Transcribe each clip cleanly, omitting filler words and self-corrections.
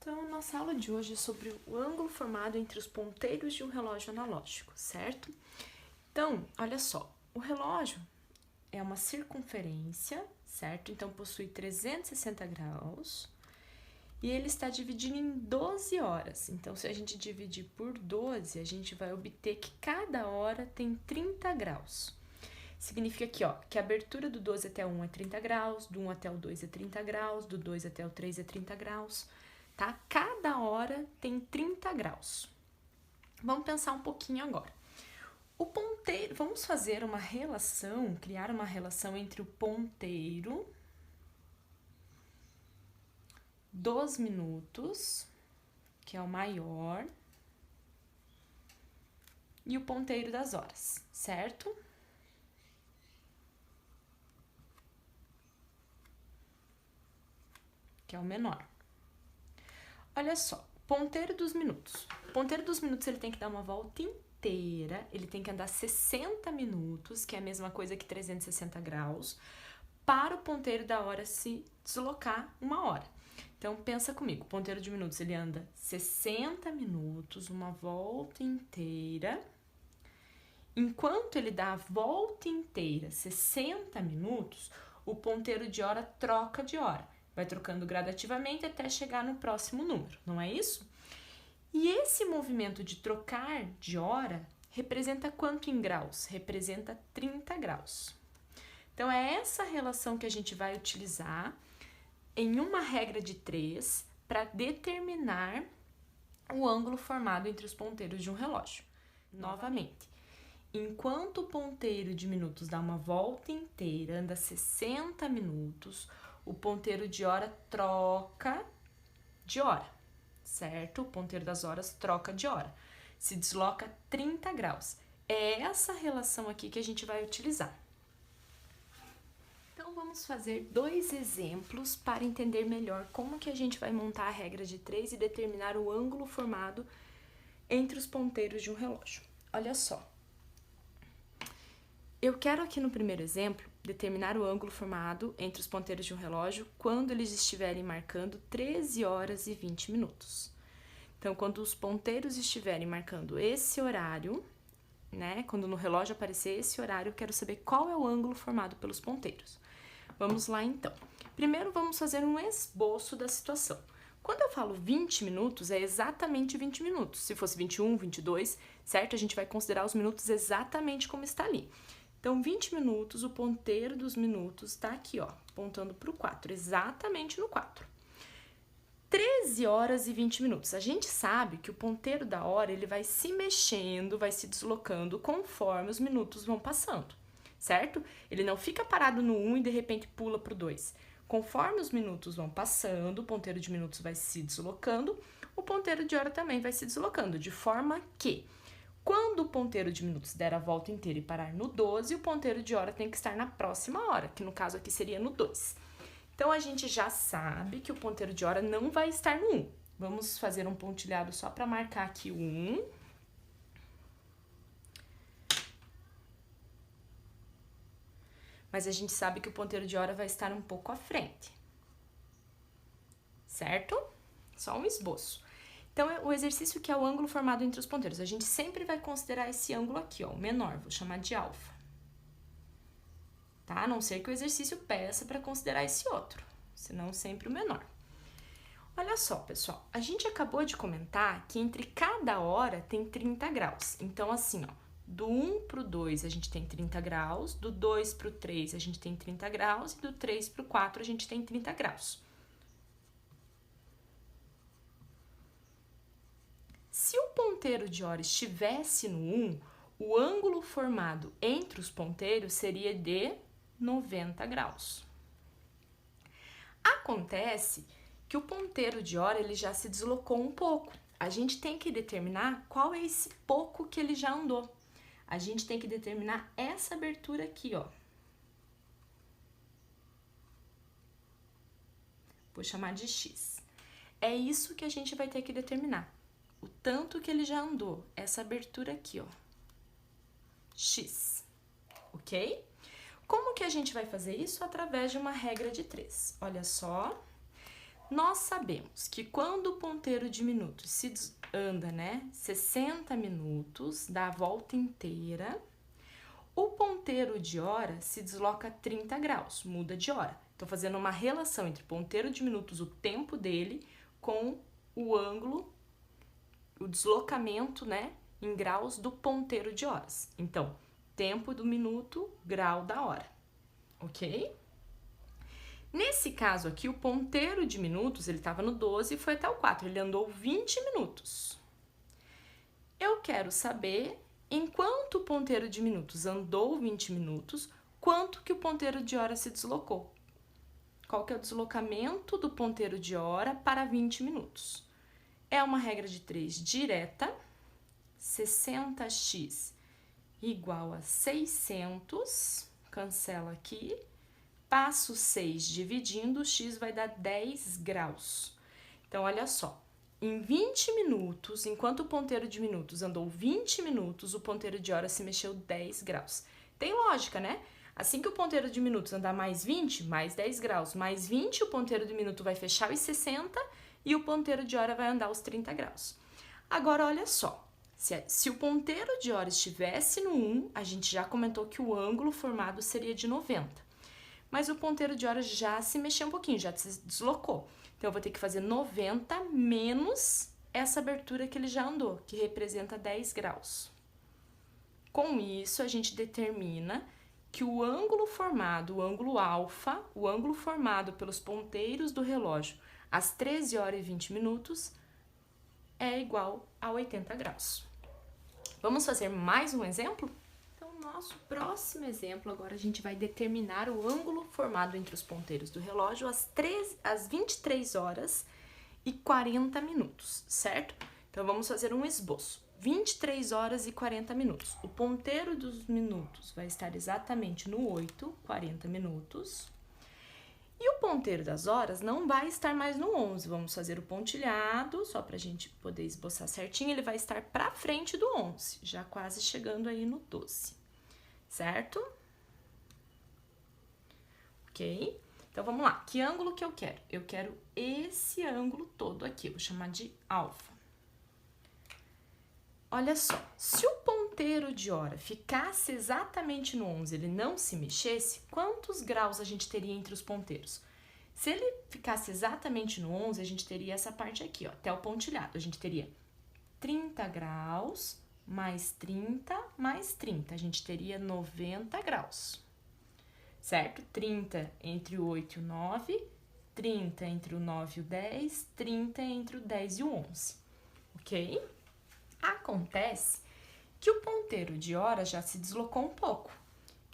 Então, nossa aula de hoje é sobre o ângulo formado entre os ponteiros de um relógio analógico, certo? Então, olha só, o relógio é uma circunferência, certo? Então, possui 360 graus e ele está dividido em 12 horas. Então, se a gente dividir por 12, a gente vai obter que cada hora tem 30 graus. Significa aqui, ó, que a abertura do 12 até o 1 é 30 graus, do 1 até o 2 é 30 graus, do 2 até o 3 é 30 graus, tá? Cada hora tem 30 graus. Vamos pensar um pouquinho agora. O ponteiro, vamos fazer uma relação, criar uma relação entre o ponteiro dos minutos, que é o maior, e o ponteiro das horas, certo? Que é o menor. Olha só, ponteiro dos minutos. O ponteiro dos minutos ele tem que dar uma volta inteira, ele tem que andar 60 minutos, que é a mesma coisa que 360 graus, para o ponteiro da hora se deslocar 1 hora. Então, pensa comigo, o ponteiro de minutos ele anda 60 minutos, uma volta inteira. Enquanto ele dá a volta inteira, 60 minutos, o ponteiro de hora troca de hora. Vai trocando gradativamente até chegar no próximo número, não é isso? E esse movimento de trocar de hora representa quanto em graus? Representa 30 graus. Então, é essa relação que a gente vai utilizar em uma regra de 3 para determinar o ângulo formado entre os ponteiros de um relógio. Novamente, enquanto o ponteiro de minutos dá uma volta inteira, anda 60 minutos, o ponteiro de hora troca de hora, certo? O ponteiro das horas troca de hora. Se desloca 30 graus. É essa relação aqui que a gente vai utilizar. Então, vamos fazer 2 exemplos para entender melhor como que a gente vai montar a regra de 3 e determinar o ângulo formado entre os ponteiros de um relógio. Olha só. Eu quero aqui no primeiro exemplo determinar o ângulo formado entre os ponteiros de um relógio quando eles estiverem marcando 13 horas e 20 minutos. Então, quando os ponteiros estiverem marcando esse horário, né? Quando no relógio aparecer esse horário, eu quero saber qual é o ângulo formado pelos ponteiros. Vamos lá, então. Primeiro, vamos fazer um esboço da situação. Quando eu falo 20 minutos, é exatamente 20 minutos. Se fosse 21, 22, certo? A gente vai considerar os minutos exatamente como está ali. Então, 20 minutos, o ponteiro dos minutos está aqui, ó, apontando para o 4, exatamente no 4. 13 horas e 20 minutos. A gente sabe que o ponteiro da hora, ele vai se mexendo, vai se deslocando conforme os minutos vão passando, certo? Ele não fica parado no 1 e de repente pula para o 2. Conforme os minutos vão passando, o ponteiro de minutos vai se deslocando, o ponteiro de hora também vai se deslocando, de forma que quando o ponteiro de minutos der a volta inteira e parar no 12, o ponteiro de hora tem que estar na próxima hora, que no caso aqui seria no 2. Então, a gente já sabe que o ponteiro de hora não vai estar no 1. Vamos fazer um pontilhado só para marcar aqui o 1. Mas a gente sabe que o ponteiro de hora vai estar um pouco à frente. Certo? Só um esboço. Então, o exercício que é o ângulo formado entre os ponteiros. A gente sempre vai considerar esse ângulo aqui, ó, o menor, vou chamar de alfa. Tá? A não ser que o exercício peça para considerar esse outro, senão sempre o menor. Olha só, pessoal, a gente acabou de comentar que entre cada hora tem 30 graus. Então, assim, ó, do 1 para o 2 a gente tem 30 graus, do 2 para o 3 a gente tem 30 graus e do 3 para o 4 a gente tem 30 graus. Se o ponteiro de hora estivesse no 1, o ângulo formado entre os ponteiros seria de 90 graus. Acontece que o ponteiro de hora ele já se deslocou um pouco. A gente tem que determinar qual é esse pouco que ele já andou. A gente tem que determinar essa abertura aqui, ó. Vou chamar de X. É isso que a gente vai ter que determinar. O tanto que ele já andou, essa abertura aqui, ó, X, ok? Como que a gente vai fazer isso? Através de uma regra de 3. Olha só, Nós sabemos que quando o ponteiro de minutos anda, né, 60 minutos, dá a volta inteira, o ponteiro de hora se desloca 30 graus, muda de hora. Estou fazendo uma relação entre o ponteiro de minutos, o tempo dele, com o ângulo, o deslocamento, né, em graus do ponteiro de horas. Então, tempo do minuto, grau da hora, ok? Nesse caso aqui, o ponteiro de minutos, ele estava no 12 e foi até o 4, ele andou 20 minutos. Eu quero saber, enquanto o ponteiro de minutos andou 20 minutos, quanto que o ponteiro de hora se deslocou. Qual que é o deslocamento do ponteiro de hora para 20 minutos? É uma regra de 3 direta, 60x igual a 600, cancela aqui, passo 6 dividindo, x vai dar 10 graus. Então, olha só, em 20 minutos, enquanto o ponteiro de minutos andou 20 minutos, o ponteiro de hora se mexeu 10 graus. Tem lógica, né? Assim que o ponteiro de minutos andar mais 20, mais 10 graus, mais 20, o ponteiro de minuto vai fechar os 60 e o ponteiro de hora vai andar os 30 graus. Agora, olha só. Se o ponteiro de hora estivesse no 1, a gente já comentou que o ângulo formado seria de 90. Mas o ponteiro de hora já se mexeu um pouquinho, já se deslocou. Então, eu vou ter que fazer 90 menos essa abertura que ele já andou, que representa 10 graus. Com isso, a gente determina que o ângulo formado, o ângulo alfa, o ângulo formado pelos ponteiros do relógio às 13 horas e 20 minutos, é igual a 80 graus. Vamos fazer mais um exemplo? Então, nosso próximo exemplo, agora a gente vai determinar o ângulo formado entre os ponteiros do relógio às 23 horas e 40 minutos, certo? Então, vamos fazer um esboço. 23 horas e 40 minutos. O ponteiro dos minutos vai estar exatamente no 8, 40 minutos. E o ponteiro das horas não vai estar mais no 11. Vamos fazer o pontilhado, só para a gente poder esboçar certinho. Ele vai estar para frente do 11, já quase chegando aí no 12, certo? Ok? Então, vamos lá. Que ângulo que eu quero? Eu quero esse ângulo todo aqui, vou chamar de alfa. Olha só, se o ponteiro de hora ficasse exatamente no 11, ele não se mexesse, quantos graus a gente teria entre os ponteiros? Se ele ficasse exatamente no 11, a gente teria essa parte aqui, ó, até o pontilhado. A gente teria 30 graus, mais 30, mais 30. A gente teria 90 graus, certo? 30 entre o 8 e o 9, 30 entre o 9 e o 10, 30 entre o 10 e o 11, ok? Acontece que o ponteiro de hora já se deslocou um pouco.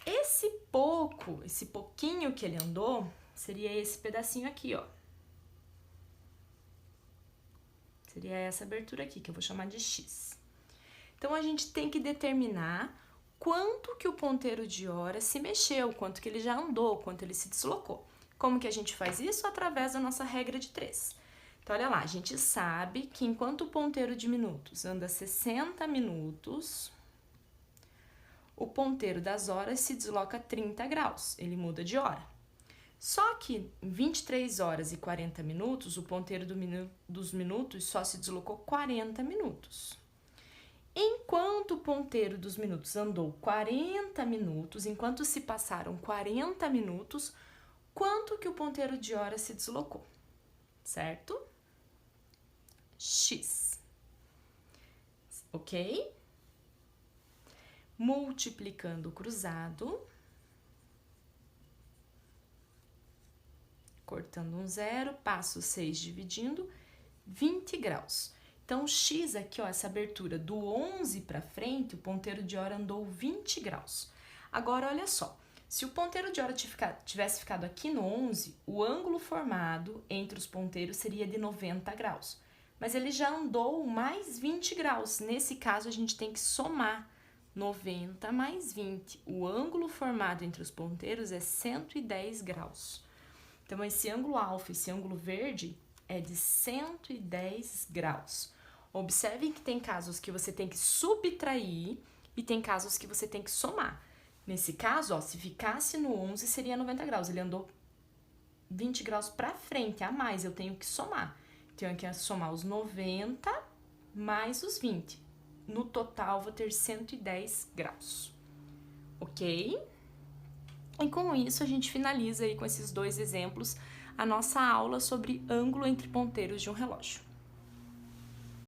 Esse pouquinho que ele andou, seria esse pedacinho aqui, ó. Seria essa abertura aqui, que eu vou chamar de X. Então, a gente tem que determinar quanto que o ponteiro de hora se mexeu, quanto que ele já andou, quanto ele se deslocou. Como que a gente faz isso? Através da nossa regra de 3. Então, olha lá, a gente sabe que enquanto o ponteiro de minutos anda 60 minutos, o ponteiro das horas se desloca 30 graus, ele muda de hora. Só que em 23 horas e 40 minutos, o ponteiro dos minutos só se deslocou 40 minutos. Enquanto o ponteiro dos minutos andou 40 minutos, enquanto se passaram 40 minutos, quanto que o ponteiro de hora se deslocou, certo? X, ok? Multiplicando o cruzado, cortando um zero, passo 6 dividindo, 20 graus. Então, X aqui, ó, essa abertura do 11 para frente, o ponteiro de hora andou 20 graus. Agora, olha só, se o ponteiro de hora tivesse ficado aqui no 11, o ângulo formado entre os ponteiros seria de 90 graus. Mas ele já andou mais 20 graus. Nesse caso, a gente tem que somar 90 mais 20. O ângulo formado entre os ponteiros é 110 graus. Então, esse ângulo alfa, esse ângulo verde, é de 110 graus. Observem que tem casos que você tem que subtrair e tem casos que você tem que somar. Nesse caso, ó, se ficasse no 11, seria 90 graus. Ele andou 20 graus para frente a mais, eu tenho que somar. Então, eu tenho que somar os 90 mais os 20. No total, vou ter 110 graus. Ok? E com isso, a gente finaliza aí com esses 2 exemplos a nossa aula sobre ângulo entre ponteiros de um relógio.